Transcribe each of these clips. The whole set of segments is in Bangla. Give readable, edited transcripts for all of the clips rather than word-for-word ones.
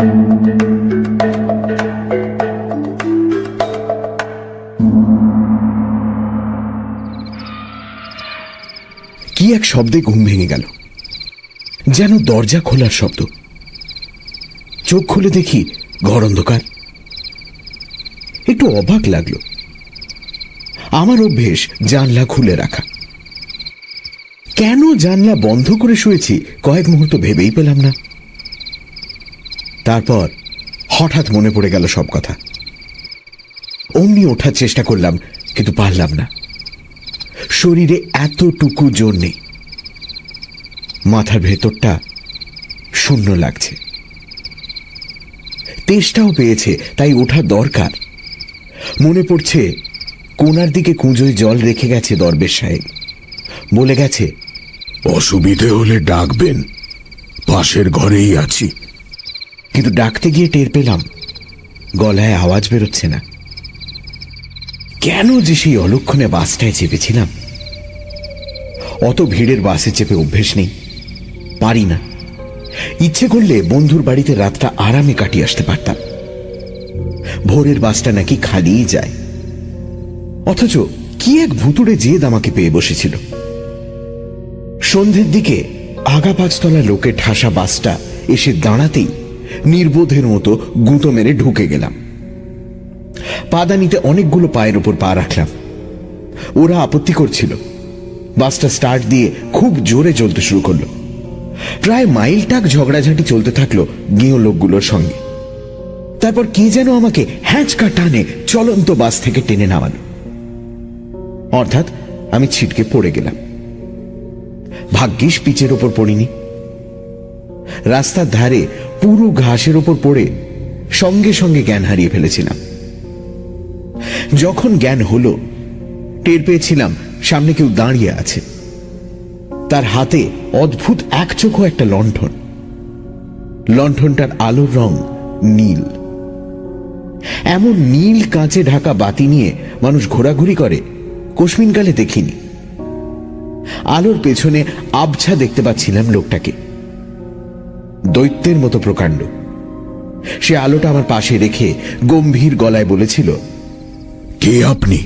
কি এক শব্দে ঘুম ভেঙে গেল, যেন দরজা খোলার শব্দ। চোখ খুলে দেখি ঘর অন্ধকার। একটু অবাক লাগলো। আমার অভ্যেস জানলা খুলে রাখা। কেন জানলা বন্ধ করে শুয়েছি কয়েক মুহূর্ত ভেবেই পেলাম না। তারপর হঠাৎ মনে পড়ে গেল সব কথা। অমনি ওঠার চেষ্টা করলাম, কিন্তু পারলাম না। শরীরে এতটুকু জোর নেই। মাথার ভেতরটা শূন্য লাগছে। তেষ্টাও পেয়েছে, তাই ওঠা দরকার। মনে পড়ছে কোনার দিকে কুঁজোয় জল রেখে গেছে দরবেশ সাহেব। বলে গেছে, অসুবিধে হলে ডাকবেন, পাশের ঘরেই আছি। কিন্তু ডাকতে গিয়ে টের পেলাম গলায় আওয়াজ বেরোচ্ছে না। কেন যে সেই অলক্ষণে বাসটায় চেপেছিলাম। অত ভিড়ের বাসে চেপে অভ্যেস নেই, পারি না। ইচ্ছে করলে বন্ধুর বাড়িতে রাতটা আরামে কাটিয়ে আসতে পারতাম। ভোরের বাসটা নাকি খালিই যায়। অথচ কি এক ভুতুড়ে জেদ আমাকে পেয়ে বসেছিল। সন্ধ্যের দিকে আগা পাঁচতলা লোকের ঠাসা বাসটা এসে দাঁড়াতেই নির্বোধের মতো গুঁতো মেরে ঢুকে গেলাম। পাদানিতে অনেকগুলো পায়ের উপর পা রাখলাম। ওরা আপত্তি করছিল। বাসটা স্টার্ট দিয়ে খুব জোরে চলতে শুরু করলো। প্রায় মাইল টাক ঝগড়াঝাঁটি চলতে থাকলো গেঁয়ো লোকগুলোর সঙ্গে। তারপর কে যেন আমাকে হ্যাঁচকা টানে চলন্ত বাস থেকে টেনে নামালো। অর্থাৎ আমি ছিটকে পড়ে গেলাম। ভাগ্যিস পিচের ওপর পড়িনি। রাস্তার ধারে পুরো ঘাসের ওপর পড়ে সঙ্গে সঙ্গে জ্ঞান হারিয়ে ফেলেছিলাম। যখন জ্ঞান হলো, টের পেয়েছিলাম সামনে কেউ দাঁড়িয়ে আছে। তার হাতে অদ্ভুত একচোখো একটা লণ্ঠন। লণ্ঠনটার আলোর রং নীল। এমন নীল কাঁচে ঢাকা বাতি নিয়ে মানুষ ঘোরাঘুরি করে কোশমিনকালে দেখিনি। আলোর পেছনে আবছা দেখতে পাচ্ছিলাম লোকটাকে। দৈত্যের মতো প্রকাণ্ড। সে আলোটা আমার পাশে রেখে গম্ভীর গলায় বলেছিল, কে আপনি?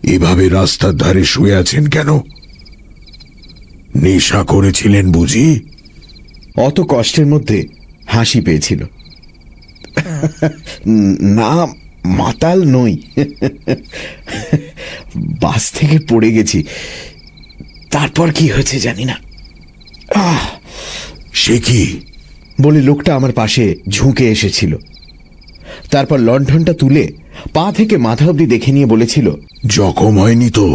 এভাবে রাস্তার ধারে শুয়ে আছেন কেন? নেশা করেছিলেন বুঝি? অত কষ্টের মধ্যে হাসি পেয়েছিল। না, মাতাল নই। বাস থেকে পড়ে গেছি। তারপর কি হয়েছে জানি না। সে কি বলে লোকটা আমার পাশে ঝুঁকে এসেছিল। তারপর লণ্ঠনটা তুলে পা থেকে মাথা অবধি দেখে নিয়ে বলেছিল, জখম হয়নি তো?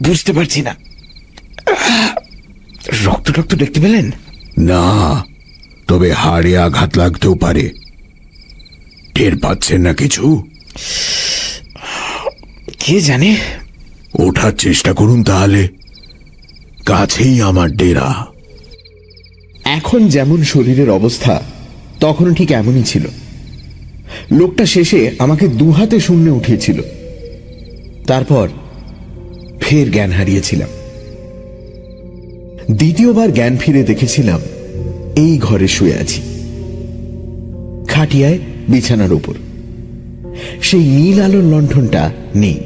বুঝতে পারছি না। রক্ত টক্ত দেখতে পেলেন? না, তবে হাড়ে আঘাত লাগতেও পারে। টের পাচ্ছেন না কিছু? কে জানে। ওঠার চেষ্টা করুন তাহলে, কাছেই আমার ডেরা। এখন যেমন শরীরের অবস্থা তখনও ঠিক এমনই ছিল। লোকটা শেষে আমাকে দুহাতে শূন্যে উঠিয়েছিল। তারপর ফের জ্ঞান হারিয়েছিলাম। দ্বিতীয়বার জ্ঞান ফিরে দেখেছিলাম এই ঘরে শুয়ে আছি, খাটিয়ায় বিছানার উপর। সেই নীল আলোর লণ্ঠনটা নেই।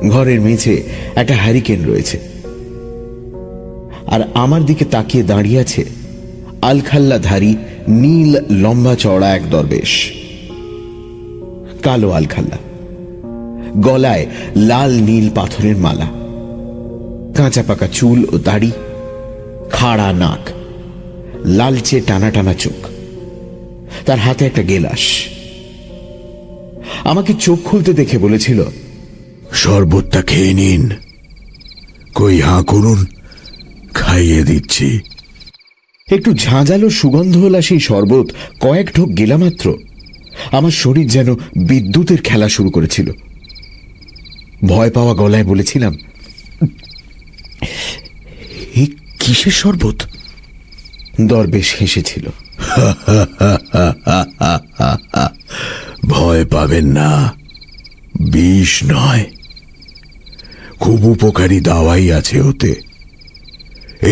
ঘরের মেঝে একটা হ্যারিকেন রয়েছে। আর আমার দিকে তাকিয়ে দাঁড়িয়ে আছে আলখাল্লাধারী নীল লম্বা চওড়া এক দরবেশ। কালো আলখাল্লা, গলায় লাল নীল পাথরের মালা, কাঁচা পাকা চুল ও দাড়ি, খাড়া নাক, লালচে টানা টানা চোখ। তার হাতে একটা গেলাস। আমাকে চোখ খুলতে দেখে বলেছিল, শরবতটা খেয়ে নিন। কই হাঁ করুন, খাইয়ে দিচ্ছি। একটু ঝাঁঝালো সুগন্ধওয়ালা সেই শরবত কয়েক ঢোক গেলা মাত্র আমার শরীর যেন বিদ্যুতের খেলা শুরু করেছিল। ভয় পাওয়া গলায় বলেছিলাম, এই কিসের শরবত? দরবেশ হেসেছিল। ভয় পাবেন না, বিষ নয়, খুব উপকারী দাওয়াই আছে ওতে।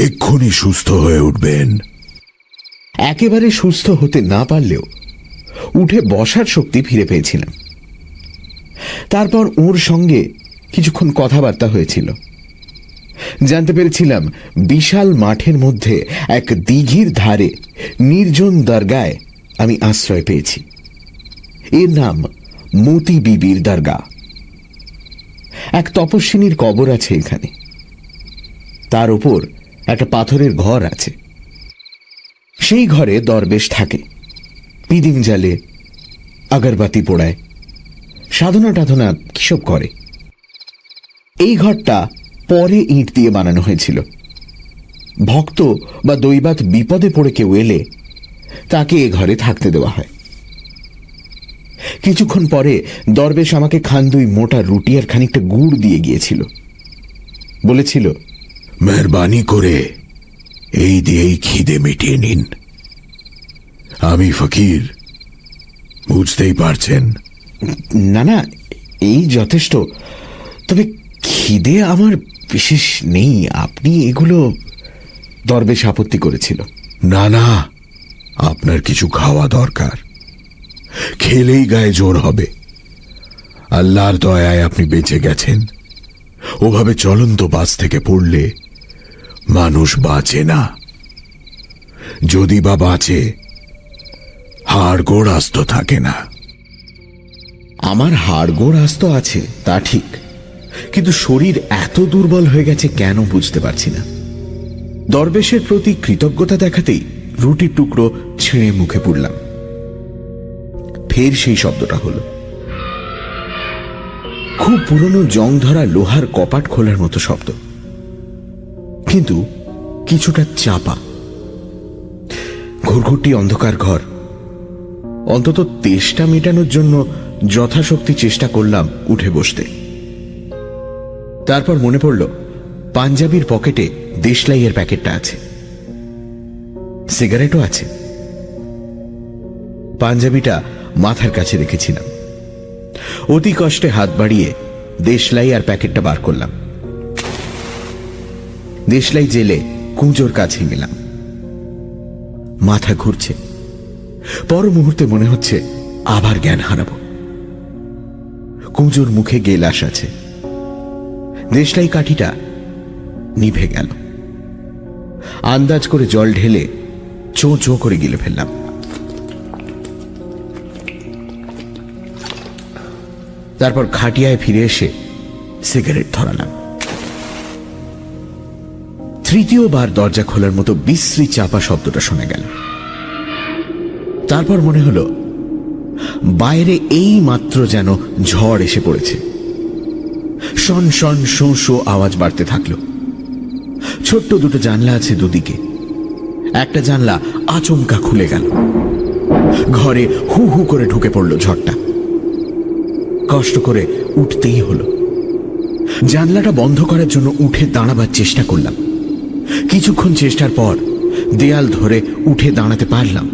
এক্ষুনি সুস্থ হয়ে উঠবেন। একেবারে সুস্থ হতে না পারলেও উঠে বসার শক্তি ফিরে পেয়েছিলাম। তারপর ওর সঙ্গে কিছুক্ষণ কথাবার্তা হয়েছিল। জানতে পেরেছিলাম বিশাল মাঠের মধ্যে এক দিঘির ধারে নির্জন দরগায় আমি আশ্রয় পেয়েছি। এর নাম মতি বিবির দরগা। এক তপস্বিনীর কবর আছে এখানে। তার উপর একটা পাথরের ঘর আছে। সেই ঘরে দরবেশ থাকে, পিদিম জ্বালে, আগরবাতি পোড়ায়, সাধনা টাধনা কিসব করে। এই ঘরটা পরে ইট দিয়ে বানানো হয়েছিল। ভক্ত বা দৈবাত বিপদে পড়ে কেউ এলে তাকে এ ঘরে থাকতে দেওয়া হয়। কিছুক্ষণ পরে দরবেশ আমাকে খান 2 মোটা রুটি আর খানিকটা গুড় দিয়ে গিয়েছিল। বলেছিল, মেহরবানি করে এই দিয়েই খিদে মিটিয়ে নিন। আমি ফকির, বুঝতেই পারছেন। না না, এই যথেষ্ট। তবে খিদে আমার বিশেষ নেই, আপনি এগুলো। দরবেশ আপত্তি করেছিল। না না, আপনার কিছু খাওয়া দরকার। খেলেই গায়ে জোর হবে। আল্লাহর দয়ায় আপনি বেঁচে গেছেন। ওভাবে চলন্ত বাস থেকে পড়লে মানুষ বাঁচে না। যদি বা বাঁচে, হাড় গোড় আস্ত থাকে না। আমার হাড়গোড় আস্ত আছে তা ঠিক, কিন্তু শরীর এত দুর্বল হয়ে গেছে কেন বুঝতে পারছি না। দরবেশের প্রতি কৃতজ্ঞতা দেখাতেই রুটির টুকরো ছিঁড়ে মুখে পুড়লাম। ফের সেই শব্দটা হলো, খুব পুরনো জং ধরা লোহার কপাট খোলার মতো শব্দ, কিন্তু কিছুটা চাপা। ঘুরঘুরটি অন্ধকার ঘর। অন্তত তেষ্টা মেটানোর জন্য যথাশক্তি চেষ্টা করলাম উঠে বসতে। তারপর মনে পড়ল পাঞ্জাবির পকেটে দেশলাইয়ের প্যাকেটটা আছে, সিগারেটও আছে। পাঞ্জাবিটা মাথার কাছে রেখেছিলাম। অতি কষ্টে হাত বাড়িয়ে দেশলাই আর প্যাকেটটা বার করলাম। দেশলাই জেলে কুঁজোর কাছে গেলাম। মাথা ঘুরছে। পর মুহূর্তে মনে হচ্ছে আবার জ্ঞান হারাবো। কুঁজোর মুখে গেলাস আছে। দেশলাই কাঠিটা নিভে গেল। আন্দাজ করে জল ঢেলে চোঁ চোঁ করে গিলে ফেললাম। তারপর খাটিয়ায় ফিরে এসে সিগারেট ধরালাম। তৃতীয়বার দরজা খোলার মতো বিশ্রী চাপা শব্দটা শোনা গেল। তারপর মনে হলো বাইরে এই মাত্র যেন ঝড় এসে পড়েছে। শন শন শো শো আওয়াজ বাড়তে থাকলো। ছোট্ট দুটো জানলা আছে দুদিকে। একটা জানলা আচমকা খুলে গেল। ঘরে হু হু করে ঢুকে পড়ল ঝড়টা। কষ্ট করে উঠতেই হলো। জানলাটা বন্ধ করার জন্য উঠে দাঁড়াবার চেষ্টা করলাম। কিছুক্ষণ চেষ্টার পর দেয়াল ধরে উঠে দাঁড়াতে পারলাম,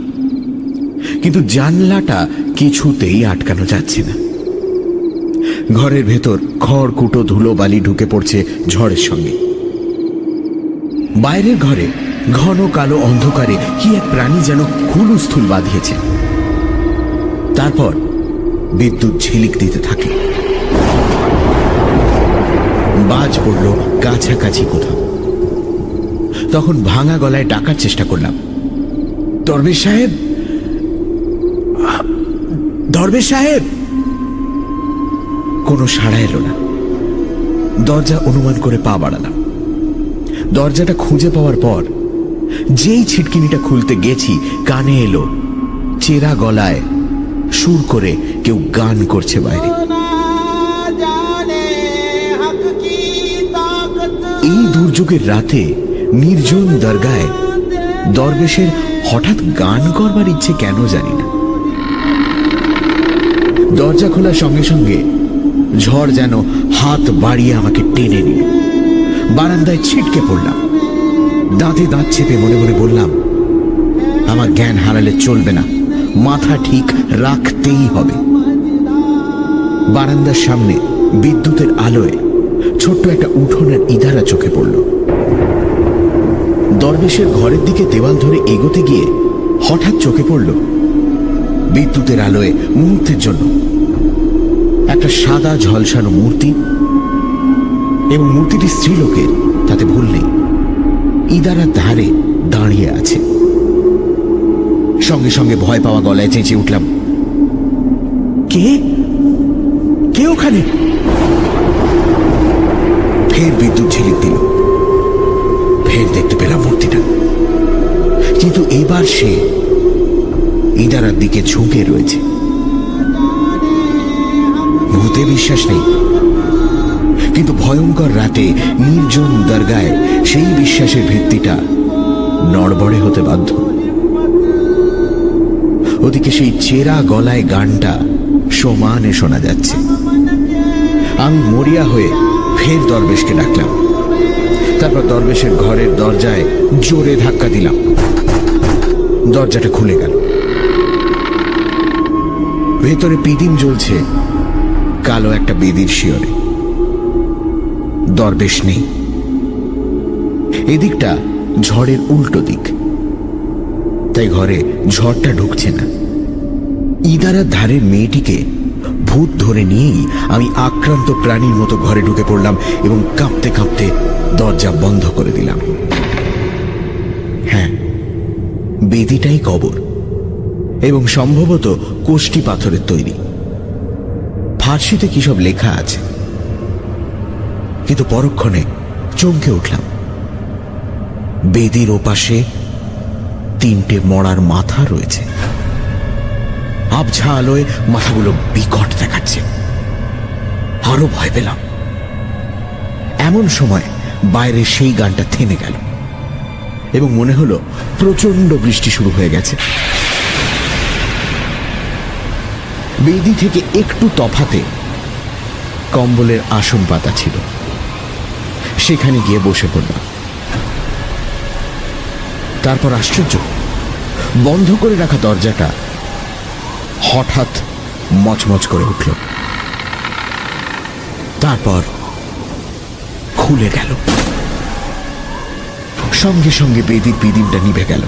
কিন্তু জানলাটা কিছুতেই আটকানো যাচ্ছে না। ঘরের ভেতর খড়কুটো ধুলো বালি ঢুকে পড়ছে ঝড়ের সঙ্গে। বাইরের ঘরে ঘন কালো অন্ধকারে কি এক প্রাণী যেন হুলুস্থুল বাঁধিয়েছে। তারপর বিদ্যুৎ ঝিলিক দিতে থাকে। বাজ পড়ল কাছাকাছি কোথাও। তখন ভাঙা গলায় ডাকার চেষ্টা করলাম, দরবেশ সাহেব, দরবেশ সাহেব। কোনো সাড়া এলো না। দরজা অনুমান করে পা বাড়ালাম। দরজাটা খুঁজে পাওয়ার পর যেই ছিটকিনিটা খুলতে গেছি, কানে এলো চেরা গলায় সুর করে কেউ গান করছে বাইরে। এই দুর্যোগের রাতে নির্জন দরগায় দরবেশের হঠাৎ গান করবার ইচ্ছে কেন জানি না। দরজা খোলার সঙ্গে সঙ্গে ঝড় যেন হাত বাড়িয়ে আমাকে টেনে নিল। বারান্দায় ছিটকে পড়লাম। দাঁতে দাঁত চেপে মনে মনে বললাম, আমার জ্ঞান হারালে চলবে না, মাথা ঠিক রাখতেই হবে। বারান্দার সামনে বিদ্যুতের আলোয় ছোট্ট একটা উঠোনের ইদারা চোখে পড়ল। দরবেশের ঘরের দিকে দেওয়াল ধরে এগোতে গিয়ে হঠাৎ চোখে পড়ল বিদ্যুতের আলোয় মুহূর্তের জন্য একটা সাদা ঝলসানো মূর্তি, এবং মূর্তিটি স্ত্রীলোকের, তাতে ভুল নেই। ইদারার ধারে দাঁড়িয়ে আছে। সঙ্গে সঙ্গে ভয় পাওয়া গলায় চেঁচিয়ে উঠলাম, কে কে ওখানে? ফের বিদ্যুৎ ঝিলিক দিল। ফের দেখতে পেলাম মূর্তিটা, কিন্তু এবার সে ইদারার দিকে ঝুঁকে রয়েছে। ভূতে বিশ্বাস নেই, কিন্তু ভয়ঙ্কর রাতে নির্জন দরগায় সেই বিশ্বাসের ভিত্তিটা নড়বড়ে হতে বাধ্য। ওদিকে সেই চেরা গলায় গানটা সমানে শোনা যাচ্ছে। আমি মরিয়া হয়ে ফের দরবেশকে ডাকলাম। তারপর দরবেশের ঘরের দরজায় জোরে ধাক্কা দিলাম। দরজাটা খুলে গেল। ভেতরে পিদিম জ্বলছে কালো একটা বেদির শিয়রে। দরবেশ নেই। এদিকটা ঝড়ের উল্টো দিক, তাই ঘরে ঝড়টা ঢুকছে না। ইদারার ধারের মেয়েটিকে ভূত ধরে নিয়েই আমি আক্রান্ত প্রাণীর মতো ঘরে ঢুকে পড়লাম এবং কাঁপতে কাঁপতে দরজা বন্ধ করে দিলাম। হ্যাঁ, বেদিটাই কবর, এবং সম্ভবত কোষ্টি পাথরের তৈরি। ফার্সিতে কি সব লেখা আছে, কিন্তু পরক্ষণে চমকে উঠলাম। বেদির ওপাশে 3টে মরার মাথা রয়েছে। আবঝা আলোয় মাথাগুলো বিকট দেখাচ্ছে। আরো ভয় পেলাম। এমন সময় বাইরে সেই গানটা থেমে গেল এবং মনে হলো প্রচন্ড বৃষ্টি শুরু হয়ে গেছে। বেদি থেকে একটু তফাতে কম্বলের আসন পাতা ছিল। সেখানে গিয়ে বসে পড়লাম। তারপর আশ্চর্য, বন্ধ করে রাখা দরজাটা হঠাৎ মচমচ করে উঠল। তারপর খুলে গেল। সঙ্গে সঙ্গে বেদির পিদিমটা নিভে গেল।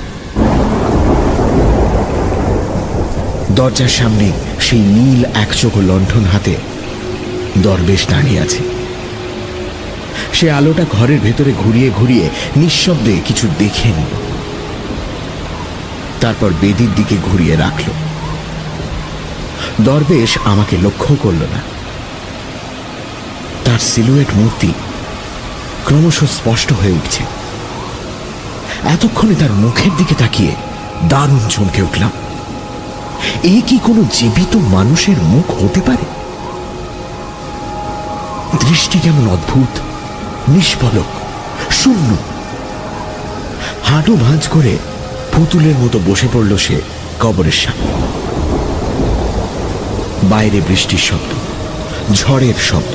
দরজার সামনে সেই নীল একচোখ লণ্ঠন হাতে দরবেশ দাঁড়িয়ে আছে। সে আলোটা ঘরের ভেতরে ঘুরিয়ে ঘুরিয়ে নিঃশব্দে কিছু দেখে নিল। তারপর বেদির দিকে ঘুরিয়ে রাখল। দরবেশ আমাকে লক্ষ্য করল না। তার সিলুয়েট মূর্তি ক্রমশ স্পষ্ট হয়ে উঠছে। এতক্ষণে তার মুখের দিকে তাকিয়ে দারুণ চমকে উঠলাম। এ কি কোনো জীবিত মানুষের মুখ হতে পারে? দৃষ্টি কেমন অদ্ভুত, নিষ্পলক, শূন্য। হাঁটু ভাঁজ করে পুতুলের মতো বসে পড়ল সে কবরের সামনে। বাইরে বৃষ্টির শব্দ, ঝড়ের শব্দ,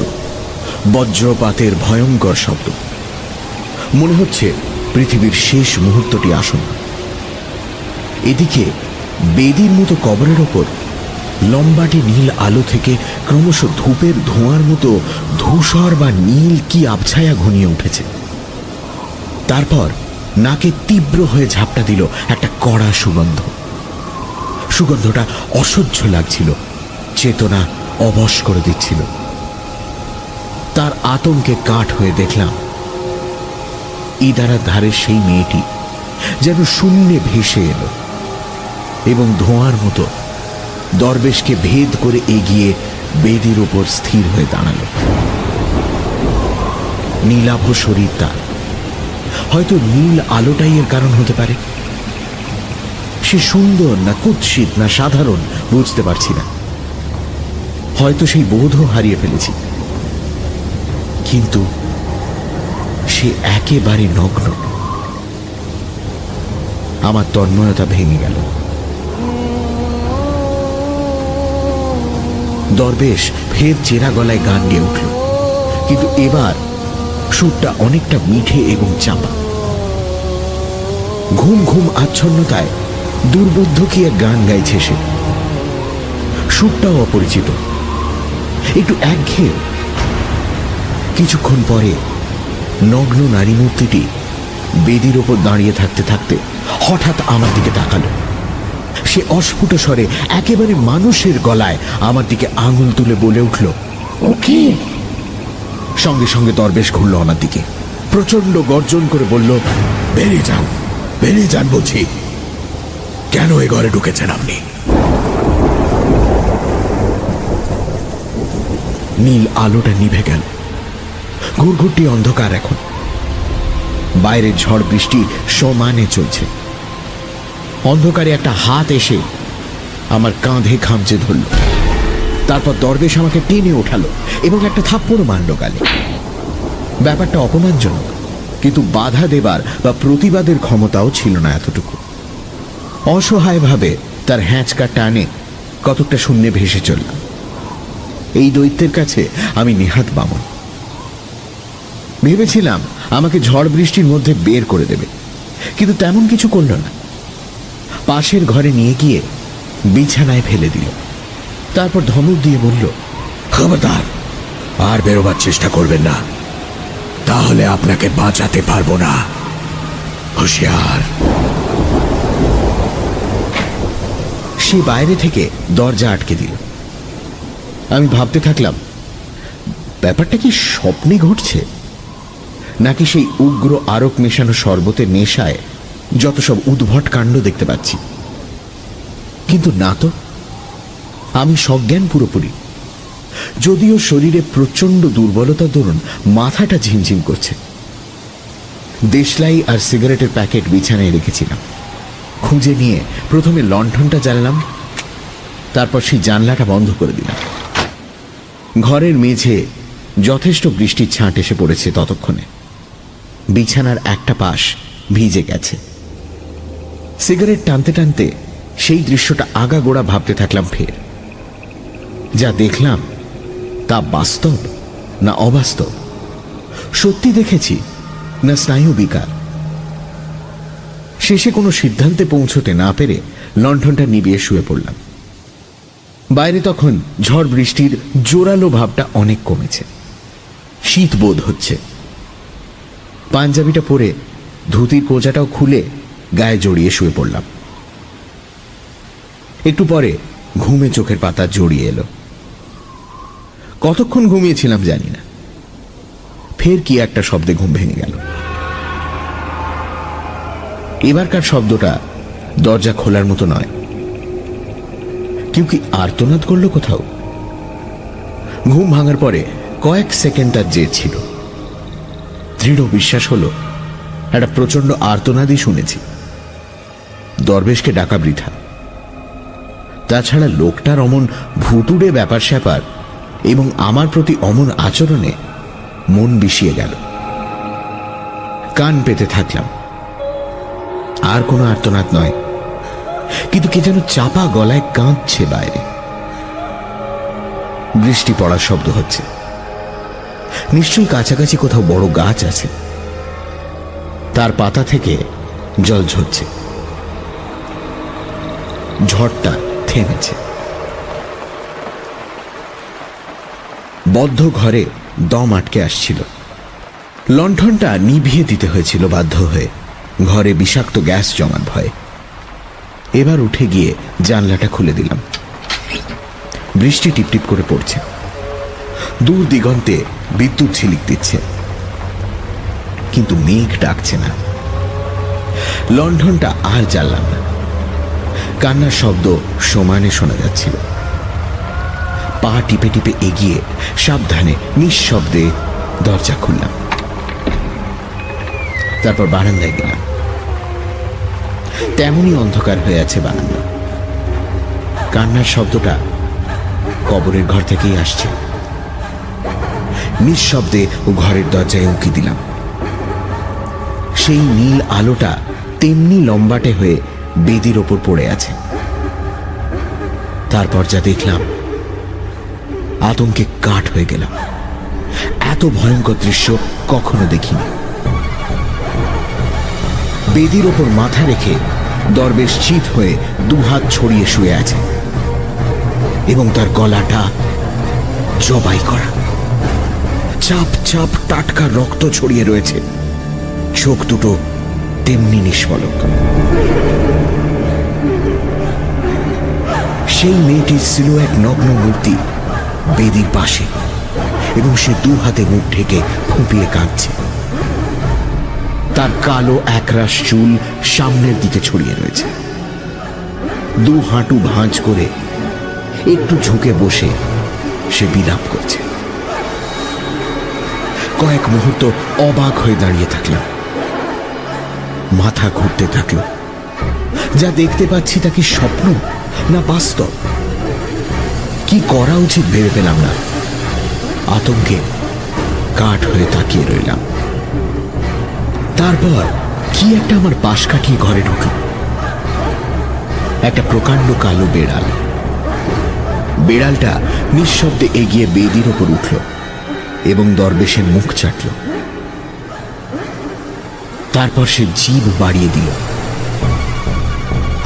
বজ্রপাতের ভয়ঙ্কর শব্দ। মনে হচ্ছে পৃথিবীর শেষ মুহূর্তটি আসন্ন। এদিকে বেদির মতো কবরের ওপর লম্বাটে নীল আলো থেকে ক্রমশ ধূপের ধোঁয়ার মতো ধূসর বা নীল কি আবছায়া ঘনিয়ে উঠেছে। তারপর নাকে তীব্র হয়ে ঝাপটা দিল একটা কড়া সুগন্ধ। সুগন্ধটা অসহ্য লাগছিল, চেতনা অবশ করে দিচ্ছিল। তার আতঙ্কে কাঠ হয়ে দেখলাম ইদারার ধারে সেই মেয়েটি যেন শূন্যে ভেসে এলো এবং ধোঁয়ার মতো দরবেশকে ভেদ করে এগিয়ে বেদির উপর স্থির হয়ে দাঁড়ালো। নীলাভ শরীর তার। হয়তো নীল আলোটাই এর কারণ হতে পারে। সে সুন্দর না কুৎসিত না সাধারণ বুঝতে পারছি না। হয়তো সেই বোধও হারিয়ে ফেলেছি। কিন্তু সে একেবারে নগ্ন। আমার তন্ময়তা ভেঙে গেল। দরবেশ ফের চেরা গলায় গান গেয়ে উঠল, কিন্তু এবার সুরটা অনেকটা মিঠে এবং চাপা। ঘুম ঘুম আচ্ছন্নতায় দুর্বোধ্য কি এক গান গাইছে সে। সুরটাও অপরিচিত, একটু একঘেয়ে। কিছুক্ষণ পরে নগ্ন নারী মূর্তিটি বেদির ওপর দাঁড়িয়ে থাকতে থাকতে হঠাৎ আমার দিকে তাকালো। সে অস্ফুট স্বরে একেবারে মানুষের গলায় আমার দিকে আঙুল তুলে বলে উঠল, ওকে। সঙ্গে সঙ্গে দরবেশ ঘুরল আমার দিকে, প্রচন্ড গর্জন করে বলল, বেরিয়ে যান বলছি। কেন এ ঘরে ঢুকেছেন আপনি? নীল আলোটা নিভে গেল, ঘুরঘুরটি অন্ধকার। এখন বাইরের ঝড় বৃষ্টি সমানে চলছে। অন্ধকারে একটা হাত এসে আমার কাঁধে খামচে ধরল। তারপর দরবেশ আমাকে টেনে ওঠালো এবং একটা থাপ্পড় মারল গালে। ব্যাপারটা অপমানজনক, কিন্তু বাধা দেবার বা প্রতিবাদের ক্ষমতাও ছিল না এতটুকু। অসহায়ভাবে তার হ্যাঁচকা টানে কতকটা শূন্যে ভেসে চললাম। এই দৈত্যের কাছে আমি নেহাত বামন। ভেবেছিলাম আমাকে ঝড় বৃষ্টির মধ্যে বের করে দেবে, কিন্তু তেমন কিছু করল না। পাশের ঘরে নিয়ে গিয়ে বিছানায় ফেলে দিল। তারপর ধমক দিয়ে বলল, খবরদার আর বেরোবার চেষ্টা করবেন না, তাহলে আপনাকে বাঁচাতে পারবো না, হুঁশিয়ার। সে বাইরে থেকে দরজা আটকে দিল। আমি ভাবতে থাকলাম, ব্যাপারটা কি স্বপ্নে ঘটছে, নাকি সেই উগ্র আরক মেশানো শরবতের নেশায় যত সব উদ্ভট কাণ্ড দেখতে পাচ্ছি। কিন্তু না তো, আমি সজ্ঞান পুরোপুরি, যদিও শরীরে প্রচন্ড দুর্বলতার দরুন মাথাটা ঝিমঝিম করছে। দেশলাই আর সিগারেটের প্যাকেট বিছানায় রেখেছিলাম। খুঁজে নিয়ে প্রথমে লণ্ঠনটা জ্বাললাম, তারপর সেই জানলাটা বন্ধ করে দিলাম। ঘরের মেঝে যথেষ্ট বৃষ্টির ছাঁট এসে পড়েছে ততক্ষণে। বিছানার একটা পাশ ভিজে গেছে। সিগারেট টানতে টানতে সেই দৃশ্যটা আগাগোড়া ভাবতে থাকলাম। ফের যা দেখলাম তা বাস্তব না অবাস্তব, সত্যি দেখেছি না স্নায়ু বিকার। শেষে কোনো সিদ্ধান্তে পৌঁছতে না পেরে লণ্ঠনটা নিভিয়ে শুয়ে পড়লাম। বাইরে তখন ঝড় বৃষ্টির জোরালো ভাবটা অনেক কমেছে, শীত বোধ হচ্ছে। পাঞ্জাবিটা পরে ধুতির কোঁচাটাও খুলে গায়ে জড়িয়ে শুয়ে পড়লাম। একটু পরে ঘুমে চোখের পাতা জড়িয়ে এলো। কতক্ষণ ঘুমিয়েছিলাম জানি না, ফের কি একটা শব্দে ঘুম ভেঙে গেল। এবারকার শব্দটা দরজা খোলার মতো নয়। কেউ কি আর্তনাদ করলো কোথাও? ঘুম ভাঙার পরে কয়েক সেকেন্ড তার জের ছিল। দৃঢ় বিশ্বাস হলো একটা প্রচন্ড আর্তনাদই শুনেছি। দরবেশকে ডাকা বৃথা। তাছাড়া লোকটার অমন ভুতুড়ে ব্যাপার স্যাপার এবং আমার প্রতি অমন আচরণে মন বিষিয়ে গেল। কান পেতে থাকলাম। আর কোনো আর্তনাদ নয়, কিন্তু কে যেন চাপা গলায় কাঁদছে বাইরে। বৃষ্টি পড়ার শব্দ হচ্ছে। নিশ্চয়ই কাছাকাছি কোথাও বড় গাছ আছে, তার পাতা থেকে জল ঝরছে। ঝড়টা থেমেছে। বদ্ধ ঘরে দম আটকে আসছিল। লণ্ঠনটা নিভিয়ে দিতে হয়েছিল বাধ্য হয়ে, ঘরে বিষাক্ত গ্যাস জমার ভয়ে। এবার উঠে গিয়ে জানলাটা খুলে দিলাম। বৃষ্টি টিপটিপ করে পড়ছে। দূর দিগন্তে বিদ্যুৎ ঝিলিক দিচ্ছে, কিন্তু মেঘ ডাকছে না। লণ্ঠনটা আর জ্বাললাম না। কান্নার শব্দ সমানে শোনা যাচ্ছিল। পা টিপে টিপে এগিয়ে সাবধানে নিঃশব্দে দরজা খুললাম। তারপর বারান্দায় গেলাম। তেমনই অন্ধকার হয়ে আছে বারান্দা। কান্নার শব্দটা কবরের ঘর থেকেই আসছে। নিঃশব্দে ও ঘরের দরজায় উঁকি দিলাম। সেই নীল আলোটা তেমনি লম্বাটে হয়ে বেদির ওপর পড়ে আছে। তারপর যা দেখলাম, আতঙ্কে কাঠ হয়ে গেলাম। এত ভয়ঙ্কর দৃশ্য কখনো দেখিনি। বেদির ওপর মাথা রেখে দরবেশ চিত হয়ে দুহাত ছড়িয়ে শুয়ে আছে এবং তার গলাটা জবাই করা। চাপ চাপ টাটকা রক্ত ছড়িয়ে রয়েছে। চোখ দুটো তেমনি নিষ্পলক। সেই মেয়েটির সিলুয়েট নগ্ন মূর্তি বেদির পাশে, এবং সে দু হাতে মুখ ঢেকে ফুঁপিয়ে কাঁদছে। তার কালো একরাশ চুল সামনের দিকে ছড়িয়ে রয়েছে। দু হাঁটু ভাঁজ করে একটু ঝুঁকে বসে সে বিলাপ করছে। কয়েক মুহূর্ত অবাক হয়ে দাঁড়িয়ে থাকলাম। মাথা ঘুরতে থাকলো। যা দেখতে পাচ্ছি তা কি স্বপ্ন না বাস্তব? কি করা উচিত ভেবে পেলাম না। আতঙ্কে কাঠ হয়ে তাকিয়ে রইলাম। তারপর কি একটা আমার পাশ কাটিয়ে ঘরে ঢুকল। একটা প্রকাণ্ড কালো বেড়াল। বেড়ালটা নিঃশব্দে এগিয়ে বেদির ওপর উঠল এবং দরবেশের মুখ চাটল। তারপর সে জিভ বাড়িয়ে দিল।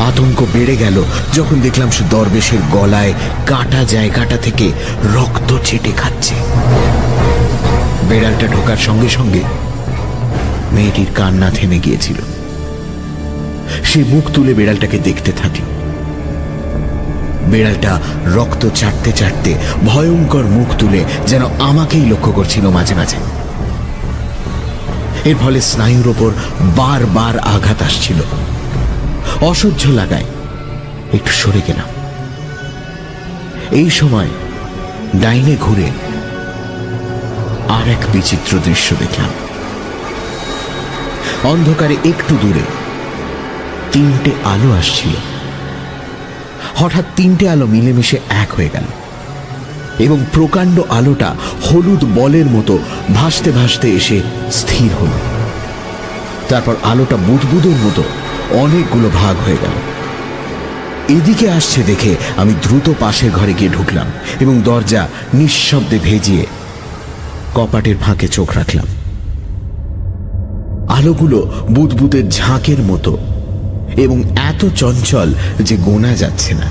আতঙ্ক বেড়ে গেল যখন দেখলাম সে দরবেশের গলায় কাটা জায়গাটা থেকে রক্ত ছেটে খাচ্ছে। বেড়ালটা ঢোকার সঙ্গে সঙ্গে মেয়েটির কান্না থেমে গিয়েছিল। সে মুখ তুলে বেড়ালটাকে দেখতে থাকল। বেড়ালটা রক্ত চাটতে চাটতে ভয়ঙ্কর মুখ তুলে যেন আমাকেই লক্ষ্য করছিল মাঝে মাঝে। এর ফলে স্নায়ুর ওপর বারবার আঘাত আসছিল। অসহ্য লাগায় একটু সরে গেলাম। এই সময় ডাইনে ঘুরে আর এক বিচিত্র দৃশ্য দেখলাম। অন্ধকারে একটু দূরে তিনটে আলো আসছিল। হঠাৎ তিনটে আলো মিলেমিশে এক হয়ে গেল এবং প্রকাণ্ড আলোটা হলুদ বলের মতো ভাসতে ভাসতে এসে স্থির হল। তারপর আলোটা বুদবুদের মতো অনেকগুলো ভাগ হয়ে গেল। এদিকে আসছে দেখে আমি দ্রুত পাশের ঘরে গিয়ে ঢুকলাম এবং দরজা নিঃশব্দে ভেজিয়ে কপাটের ফাঁকে চোখ রাখলাম। আলোগুলো বুদবুদের ঝাঁকের মতো এবং এত চঞ্চল যে গোনা যাচ্ছে না।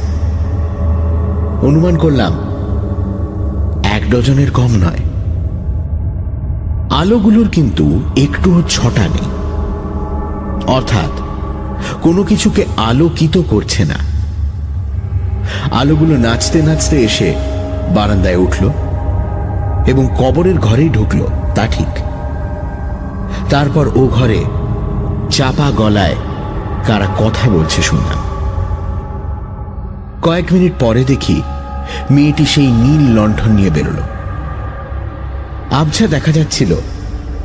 অনুমান করলাম 1 ডজনের কম নয়। আলোগুলোর কিন্তু একটুও ছটা নেই, অর্থাৎ কোনো কিছুকে আলোকিত করছে না। আলোগুলো নাচতে নাচতে এসে বারান্দায় উঠল এবং কবরের ঘরেই ঢুকলো, তা ঠিক। তারপর ও ঘরে চাপা গলায় কারা কথা বলছে শুনলাম। কয়েক মিনিট পরে দেখি মেয়েটি সেই নীল লণ্ঠন নিয়ে বেরোল। আবছা দেখা যাচ্ছিল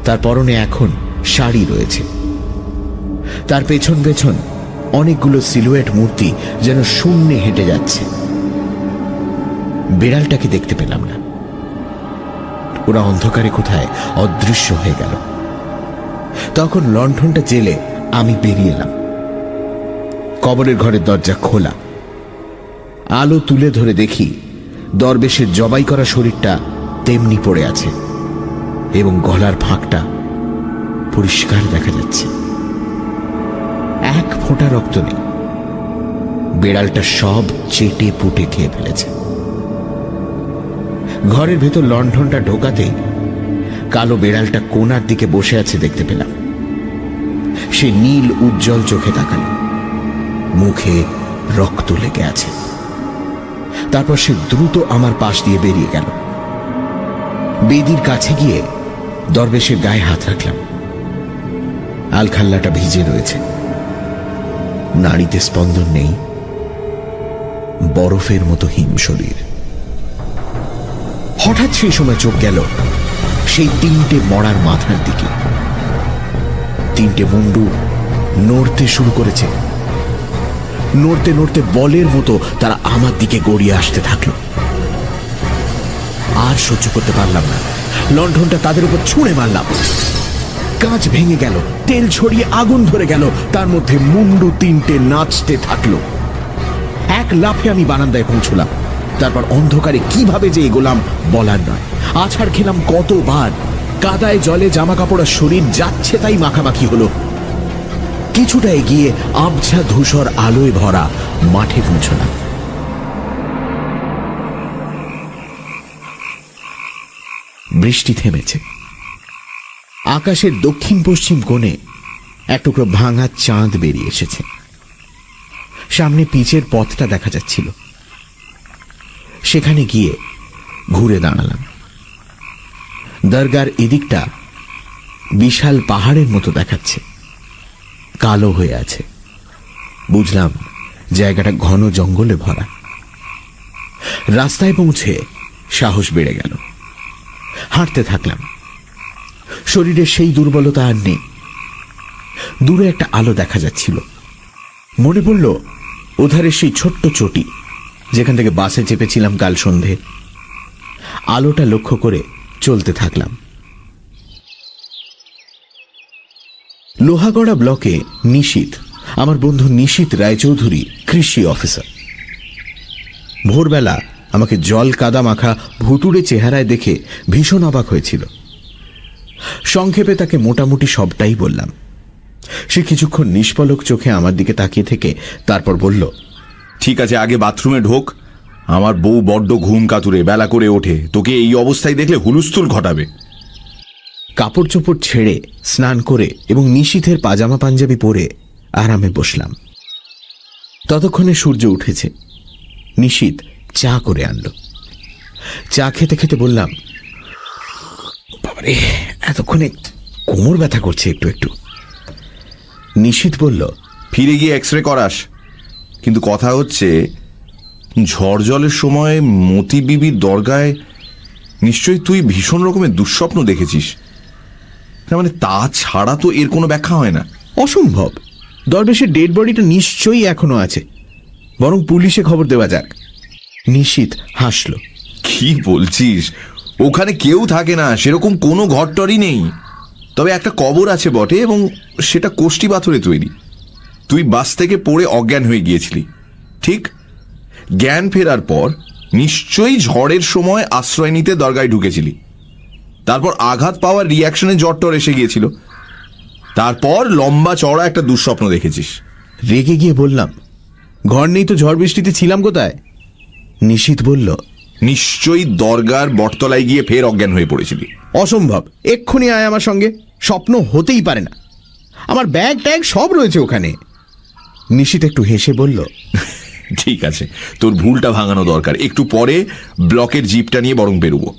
তার পরনে এখন শাড়ি রয়েছে। তার পেছন পেছন অনেকগুলো সিলুয়েট মূর্তি যেন শূন্যে হেঁটে যাচ্ছে। বেড়ালটাকে দেখতে পেলাম না। ওরা অন্ধকারে কোথায় অদৃশ্য হয়ে গেল। তখন লণ্ঠনটা জেলে আমি বেরিয়ে এলাম। কবরের ঘরের দরজা খোলা। আলো তুলে ধরে দেখি দরবেশের জবাই করা শরীরটা তেমনি পড়ে আছে এবং গলার ফাঁকটা পরিষ্কার দেখা যাচ্ছে। এক ফোঁটা রক্ত নেই। বেড়ালটা সব চেটে পুটে খেয়ে ফেলেছে। ঘরের ভেতর লণ্ঠনটা ঢোকাতে কালো বেড়ালটা কোণার দিকে বসে আছে দেখতে পেলাম। সে নীল উজ্জ্বল চোখে তাকালো। মুখে রক্ত লেগে আছে। তারপর সে দ্রুত আমার পাশ দিয়ে বেরিয়ে গেল। বেদির কাছে গিয়ে দরবেশের গায়ে হাত রাখলাম। আলখাল্লাটা ভিজে রয়েছে। নাড়িতে স্পন্দন নেই। বরফের মতো হিম শরীর। হঠাৎ সেই সময় চোখ গেল সেই তিনটে মরার মাথার দিকে। তিনটে মুন্ডু নড়তে শুরু করেছে। নড়তে নড়তে বলের মতো তারা আমার দিকে গড়িয়ে আসতে থাকলো। আর সহ্য করতে পারলাম না। লণ্ঠনটা তাদের উপর ছুঁড়ে মারলাম। কাঁচ ভেঙে গেল, তেল ছড়িয়ে আগুন ধরে গেল। তার মধ্যে মুন্ডু তিনটে নাচতে থাকলো। এক লাফে আমি বারান্দায় পৌঁছলাম। তারপর অন্ধকারে কিভাবে যে এগোলাম বলার নয়। আছাড় খেলাম কতবার। কাদায় জলে জামা কাপড় আর শরীর যাচ্ছে তাই মাখামাখি হলো। কিছুটা এগিয়ে আবছা ধূসর আলোয় ভরা মাঠে পৌঁছলাম। বৃষ্টি থেমেছে। আকাশের দক্ষিণ পশ্চিম কোণে এক টুকরো ভাঙা চাঁদ বেরিয়ে এসেছে। সামনে পিচের পথটা দেখা যাচ্ছিল। সেখানে গিয়ে ঘুরে দাঁড়ালাম। দরগার এদিকটা বিশাল পাহাড়ের মতো দেখাচ্ছে, কালো হয়ে আছে। বুঝলাম জায়গাটা ঘন জঙ্গলে ভরা। রাস্তায় পৌঁছে সাহস বেড়ে গেল। হাঁটতে থাকলাম। শরীরের সেই দুর্বলতা আর নেই। দূরে একটা আলো দেখা যাচ্ছিল। মনে পড়ল ওধারে সেই ছোট্ট চটি যেখান থেকে বাসে চেপেছিলাম কাল সন্ধে। আলোটা লক্ষ্য করে চলতে থাকলাম। লোহাগড়া ব্লকে নিশীথ, আমার বন্ধু নিশীথ রায়চৌধুরী কৃষি অফিসার। ভোরবেলা আমাকে জল কাদা মাখা ভুতুড়ে চেহারায় দেখে ভীষণ অবাক হয়েছিল। সংক্ষেপে তাকে মোটামুটি সবটাই বললাম। সে কিছুক্ষণ নিষ্পলক চোখে আমার দিকে তাকিয়ে থেকে তারপর বলল, ঠিক আছে, আগে বাথরুমে ঢোক। আমার বউ বড্ড ঘুম কাতুরে, বেলা করে ওঠে, তোকে এই অবস্থায় দেখলে হুলুস্থুল ঘটাবে। কাপড় চোপড় ছেড়ে স্নান করে এবং নিশীথের পাজামা পাঞ্জাবি পরে আরামে বসলাম। ততক্ষণে সূর্য উঠেছে। নিশীথ চা করে আনলো। চা খেতে খেতে বললাম, বাবারে, এতক্ষণে কোমর ব্যথা করছে একটু একটু। নিশীথ বলল, ফিরে গিয়ে এক্সরে করাস। কিন্তু কথা হচ্ছে, ঝড় জলের সময় মতি বিবির দরগায় নিশ্চয়ই তুই ভীষণ রকমের দুঃস্বপ্ন দেখেছিস। না মানে তা ছাড়া তো এর কোনো ব্যাখ্যা হয় না। অসম্ভব। দরবেশের ডেড বডিটা নিশ্চয়ই এখনো আছে, বরং পুলিশে খবর দেওয়া যাক। নিশীথ হাসল। কি বলছিস? ওখানে কেউ থাকে না, সেরকম কোনো ঘরটরই নেই। তবে একটা কবর আছে বটে, এবং সেটা কোষ্টি পাথরে তৈরি। তুই বাস থেকে পড়ে অজ্ঞান হয়ে গিয়েছিলি, ঠিক? জ্ঞান ফেরার পর নিশ্চয়ই ঝড়ের সময় আশ্রয় নিতে দরগায় ঢুকেছিলি। তারপর আঘাত পাওয়ার রিয়াকশনে জ্বর এসে গিয়েছিল। তারপর লম্বা চড়া একটা দুঃস্বপ্ন দেখেছিস। রেগে গিয়ে বললাম, ঘর নেই তো ঝড় বৃষ্টিতে ছিলাম কোথায়? নিশীথ বলল, নিশ্চয়ই দরগার বটতলায় গিয়ে ফের অজ্ঞান হয়ে পড়েছিলি। অসম্ভব, এক্ষুনি আয় আমার সঙ্গে। স্বপ্ন হতেই পারে না, আমার ব্যাগ ট্যাগ সব রয়েছে ওখানে। নিশীথ একটু হেসে বলল, ঠিক আছে, তোর ভুলটা ভাঙানো দরকার। একটু পরে ব্লকের জিপটা নিয়ে বরং বেরোবো।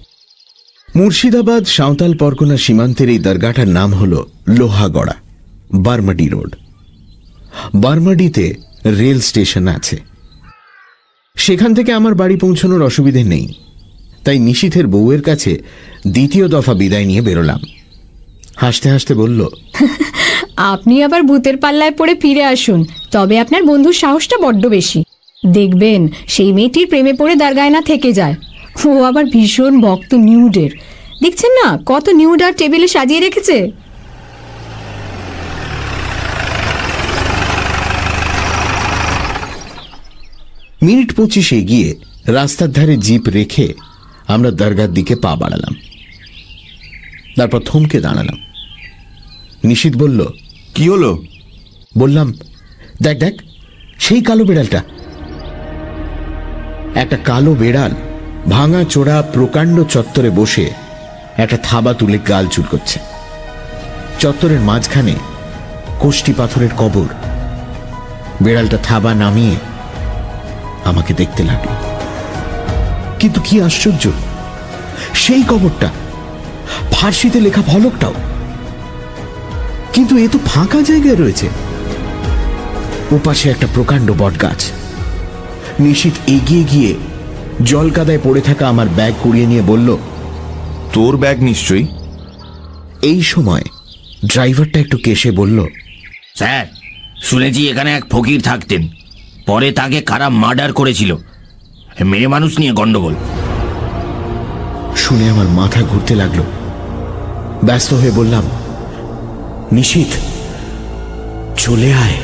মুর্শিদাবাদ সাঁওতাল পরগনা সীমান্তের এই দরগাটার নাম হল লোহাগড়া, বারমাডি রোড। বারমাডিতে রেল স্টেশন আছে। সেখান থেকে আমার বাড়ি পৌঁছানোর অসুবিধে নেই। তাই নিশীথের বউয়ের কাছে দ্বিতীয় দফা বিদায় নিয়ে বেরোলাম। হাসতে হাসতে বলল, আপনি আবার ভূতের পাল্লায় পড়ে ফিরে আসুন, তবে আপনার বন্ধুর সাহসটা বড্ড বেশি। দেখবেন সেই মেয়েটির প্রেমে পড়ে দরগায় না থেকে যায়। ও আবার ভীষণ ভক্ত নিউডের। দেখছেন না কত নিউড আর টেবিলে সাজিয়ে রেখেছে। মিনিট 25 এগিয়ে রাস্তার ধারে জিপ রেখে আমরা দরগার দিকে পা বাড়ালাম। তারপর থমকে দাঁড়ালাম। নিশীথ বলল, কি হলো? বললাম, দেখ দেখ, সেই কালো বেড়ালটা। একটা কালো বেড়াল ভাঙা চোরা প্রকাণ্ড চত্বরে বসে একটা থাবা তুলে গাল চুলকোচ্ছে। চত্বরের মাঝখানে কোষ্টি পাথরের কবর। বেড়ালটা থাবা নামিয়ে আমাকে দেখতে লাগলো। কিন্তু কি আশ্চর্য, সেই কবরটা, ফার্সিতে লেখা ফলকটাও। কিন্তু এ তো ফাঁকা জায়গায় রয়েছে। ওপাশে একটা প্রকাণ্ড বটগাছ। নিশীথ এগিয়ে গিয়ে জল কাদায় পড়ে থাকা আমার ব্যাগ কুড়িয়ে নিয়ে বলল, তোর ব্যাগ নিশ্চয়ই। এই সময় ড্রাইভারটা একটু কেশে বলল, স্যার, শুনেছি এখানে এক ফকির থাকতেন, পরে তাকে কারা মার্ডার করেছিল। মেয়ে মানুষ নিয়ে গন্ডগোল। শুনে আমার মাথা ঘুরতে লাগলো। ব্যস্ত হয়ে বললাম, নিশীথ, চলে আয়।